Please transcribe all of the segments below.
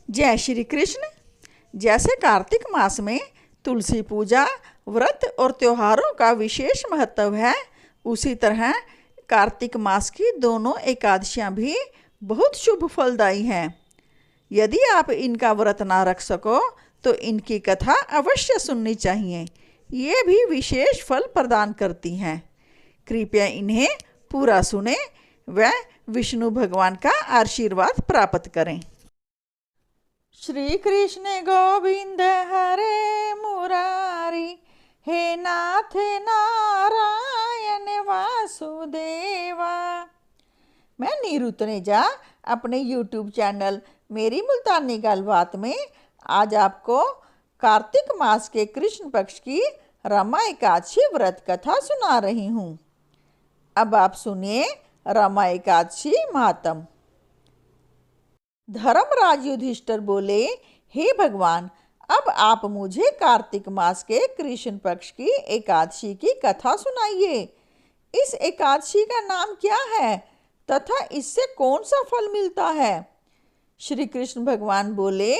जय श्री कृष्ण। जैसे कार्तिक मास में तुलसी पूजा, व्रत और त्योहारों का विशेष महत्व है, उसी तरह कार्तिक मास की दोनों एकादशियां भी बहुत शुभ फलदायी हैं। यदि आप इनका व्रत ना रख सको तो इनकी कथा अवश्य सुननी चाहिए। ये भी विशेष फल प्रदान करती हैं। कृपया इन्हें पूरा सुने व विष्णु भगवान का आशीर्वाद प्राप्त करें। श्री कृष्ण गोविंद हरे मुरारी, हे नाथ नारायण वासुदेवा। मैं नीरू तनेजा अपने YouTube चैनल मेरी मुल्तानी गलबात में आज आपको कार्तिक मास के कृष्ण पक्ष की रमा एकादशी व्रत कथा सुना रही हूँ। अब आप सुनिए रमा एकादशी महात्म। धर्मराज युधिष्ठिर बोले, हे भगवान, अब आप मुझे कार्तिक मास के कृष्ण पक्ष की एकादशी की कथा सुनाइए। इस एकादशी का नाम क्या है तथा इससे कौन सा फल मिलता है? श्री कृष्ण भगवान बोले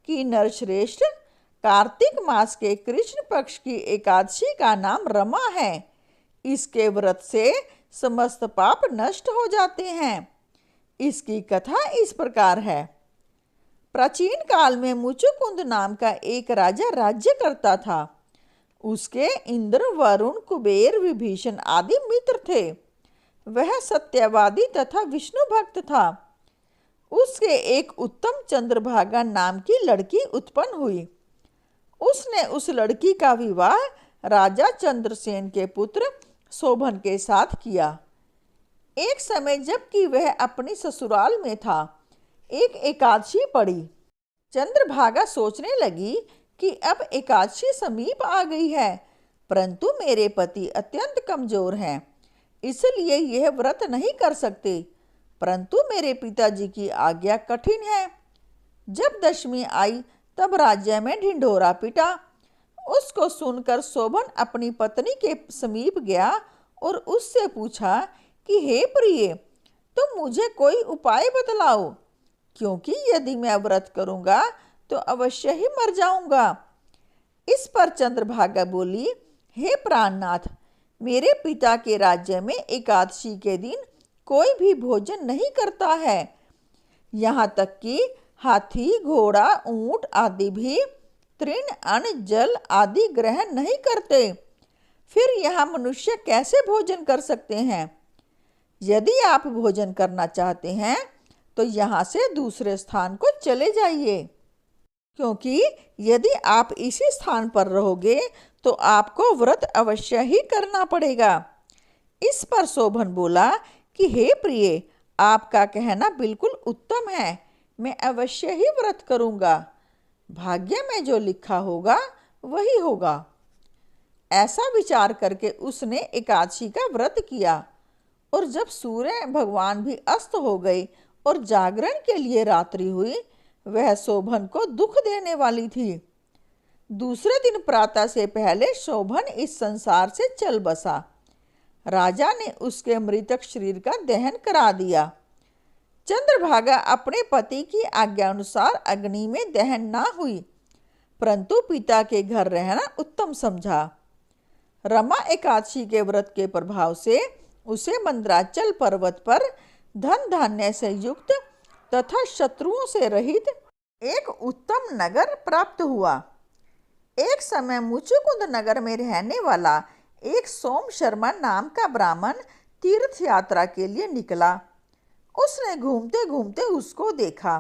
कि नरश्रेष्ठ, कार्तिक मास के कृष्ण पक्ष की एकादशी का नाम रमा है। इसके व्रत से समस्त पाप नष्ट हो जाते हैं। इसकी कथा इस प्रकार है। प्राचीन काल में मुचुकुंद नाम का एक राजा राज्य करता था। उसके इंद्र, वरुण, कुबेर, विभीषण आदि मित्र थे। वह सत्यवादी तथा विष्णु भक्त था। उसके एक उत्तम चंद्रभागा नाम की लड़की उत्पन्न हुई। उसने उस लड़की का विवाह राजा चंद्रसेन के पुत्र शोभन के साथ किया। एक समय जबकि वह अपनी ससुराल में था, एक एकादशी पड़ी। चंद्रभागा सोचने लगी कि अब एकादशी समीप आ गई है, परंतु मेरे पति अत्यंत कमजोर हैं, इसलिए यह व्रत नहीं कर सकते। परंतु मेरे पिताजी की आज्ञा कठिन है। जब दशमी आई तब राज्य में ढिंढोरा पिटा। उसको सुनकर शोभन अपनी पत्नी के समीप गया और उससे पूछा कि हे प्रिय, तुम मुझे कोई उपाय बतलाओ, क्योंकि यदि मैं व्रत करूंगा तो अवश्य ही मर जाऊंगा। इस पर चंद्रभागा बोली, हे प्राणनाथ, मेरे पिता के राज्य में एकादशी के दिन कोई भी भोजन नहीं करता है। यहाँ तक कि हाथी, घोड़ा, ऊंट आदि भी तृण, अन्न, जल आदि ग्रहण नहीं करते। फिर यहाँ मनुष्य कैसे भोजन कर सकते हैं? यदि आप भोजन करना चाहते हैं तो यहाँ से दूसरे स्थान को चले जाइए, क्योंकि यदि आप इसी स्थान पर रहोगे तो आपको व्रत अवश्य ही करना पड़ेगा। इस पर शोभन बोला कि हे प्रिय, आपका कहना बिल्कुल उत्तम है, मैं अवश्य ही व्रत करूँगा। भाग्य में जो लिखा होगा वही होगा। ऐसा विचार करके उसने एकादशी का व्रत किया। और जब सूर्य भगवान भी अस्त हो गए और जागरण के लिए रात्रि हुई, वह शोभन को दुख देने वाली थी। दूसरे दिन प्रातः से पहले शोभन इस संसार से चल बसा। राजा ने उसके मृतक शरीर का दहन करा दिया। चंद्रभागा अपने पति की आज्ञा अनुसार अग्नि में दहन ना हुई, परंतु पिता के घर रहना उत्तम समझा। रमा एकादशी के व्रत के प्रभाव से उसे मंदराचल पर्वत पर धन धान्य से युक्त तथा शत्रुओं से रहित एक उत्तम नगर प्राप्त हुआ। एक समय मुचुकुंद नगर में रहने वाला एक सोम शर्मा नाम का ब्राह्मण तीर्थ यात्रा के लिए निकला। उसने घूमते घूमते उसको देखा।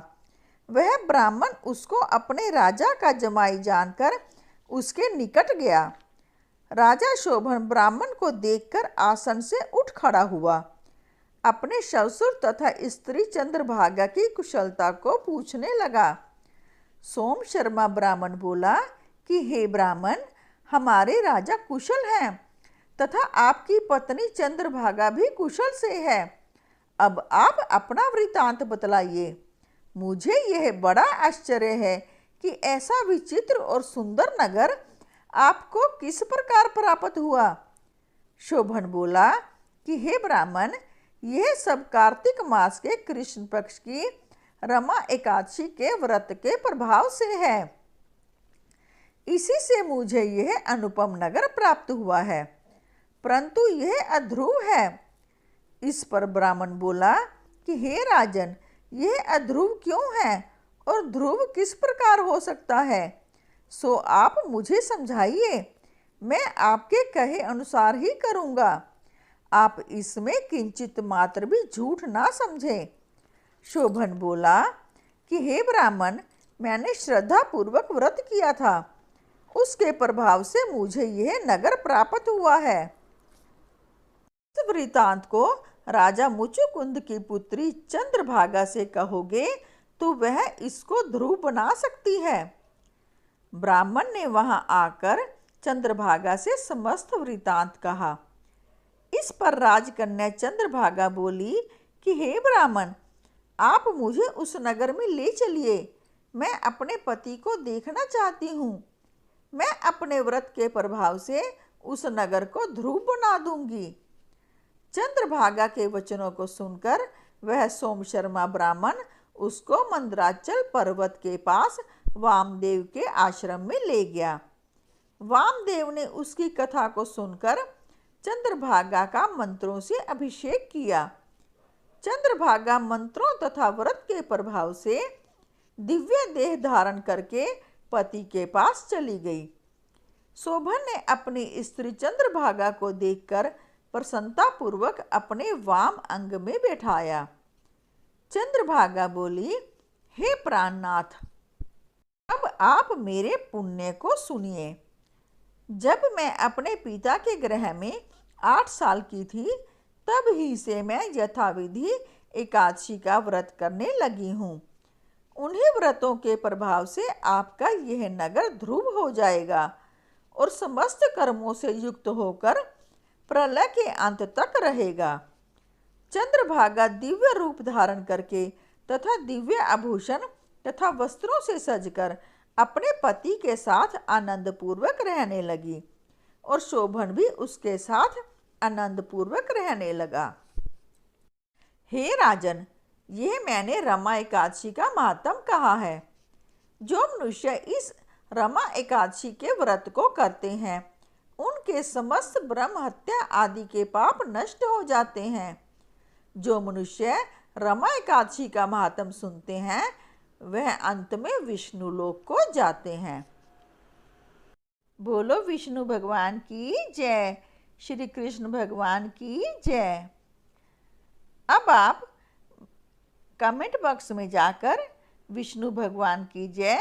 वह ब्राह्मण उसको अपने राजा का जमाई जानकर उसके निकट गया। राजा शोभन ब्राह्मण को देखकर आसन से उठ खड़ा हुआ। अपने ससुर तथा स्त्री चंद्रभागा की कुशलता को पूछने लगा। सोम शर्मा ब्राह्मण बोला कि हे ब्राह्मण, हमारे राजा कुशल हैं तथा आपकी पत्नी चंद्रभागा भी कुशल से है। अब आप अपना वृतांत बतलाइए। मुझे यह बड़ा आश्चर्य है कि ऐसा विचित्र और सुंदर नगर आपको किस प्रकार प्राप्त हुआ? शोभन बोला कि हे ब्राह्मण, यह सब कार्तिक मास के कृष्ण पक्ष की रमा एकादशी के व्रत के प्रभाव से है। इसी से मुझे यह अनुपम नगर प्राप्त हुआ है, परंतु यह अध्रुव है। इस पर ब्राह्मण बोला कि हे राजन, यह अध्रुव क्यों है और ध्रुव किस प्रकार हो सकता है, सो आप मुझे समझाइए। मैं आपके कहे अनुसार ही करूँगा। आप इसमें किंचित मात्र भी झूठ ना समझें। शोभन बोला कि हे ब्राह्मण, मैंने श्रद्धा पूर्वक व्रत किया था, उसके प्रभाव से मुझे यह नगर प्राप्त हुआ है। इस वृतांत को राजा मुचुकुंद की पुत्री चंद्रभागा से कहोगे तो वह इसको ध्रुव बना सकती है। ब्राह्मण ने वहां आकर चंद्रभागा से समस्त वृतांत कहा। इस पर राजकन्या चंद्रभागा बोली कि हे ब्राह्मण, आप मुझे उस नगर में ले चलिए। मैं अपने पति को देखना चाहती हूँ। मैं अपने व्रत के प्रभाव से उस नगर को ध्रुव बना दूंगी। चंद्रभागा के वचनों को सुनकर वह सोमशर्मा ब्राह्मण उसको मंदराचल पर्वत के पास वामदेव के आश्रम में ले गया। वामदेव ने उसकी कथा को सुनकर चंद्रभागा का मंत्रों से अभिषेक किया। चंद्रभागा मंत्रों तथा व्रत के प्रभाव से दिव्य देह धारण करके पति के पास चली गई। शोभन ने अपनी स्त्री चंद्रभागा को देखकर प्रसन्नता पूर्वक अपने वाम अंग में बैठाया। चंद्रभागा बोली, हे प्राणनाथ, अब आप मेरे पुण्य को सुनिए। जब मैं अपने पिता के गृह में 8 साल की थी, तब ही से मैं यथाविधि एकादशी का व्रत करने लगी हूँ। उन्हीं व्रतों के प्रभाव से आपका यह नगर ध्रुव हो जाएगा और समस्त कर्मों से युक्त होकर प्रलय के अंत तक रहेगा। चंद्रभागा दिव्य रूप धारण करके तथा दिव्य आभूषण तथा वस्त्रों से सजकर अपने पति के साथ आनंद पूर्वक रहने लगी और शोभन भी उसके साथ आनंद पूर्वक रहने लगा। हे राजन, यह मैंने रमा एकादशी का महात्म कहा है। जो मनुष्य इस रमा एकादशी के व्रत को करते हैं, उनके समस्त ब्रह्म हत्या आदि के पाप नष्ट हो जाते हैं। जो मनुष्य रमा एकादशी का महात्म सुनते हैं, वह अंत में विष्णु लोक को जाते हैं। बोलो विष्णु भगवान की जय, श्री कृष्ण भगवान की जय। अब आप कमेंट बॉक्स में जाकर विष्णु भगवान की जय,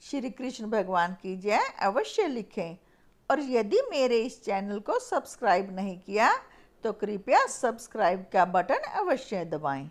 श्री कृष्ण भगवान की जय अवश्य लिखें। और यदि मेरे इस चैनल को सब्सक्राइब नहीं किया तो कृपया सब्सक्राइब का बटन अवश्य दबाएं।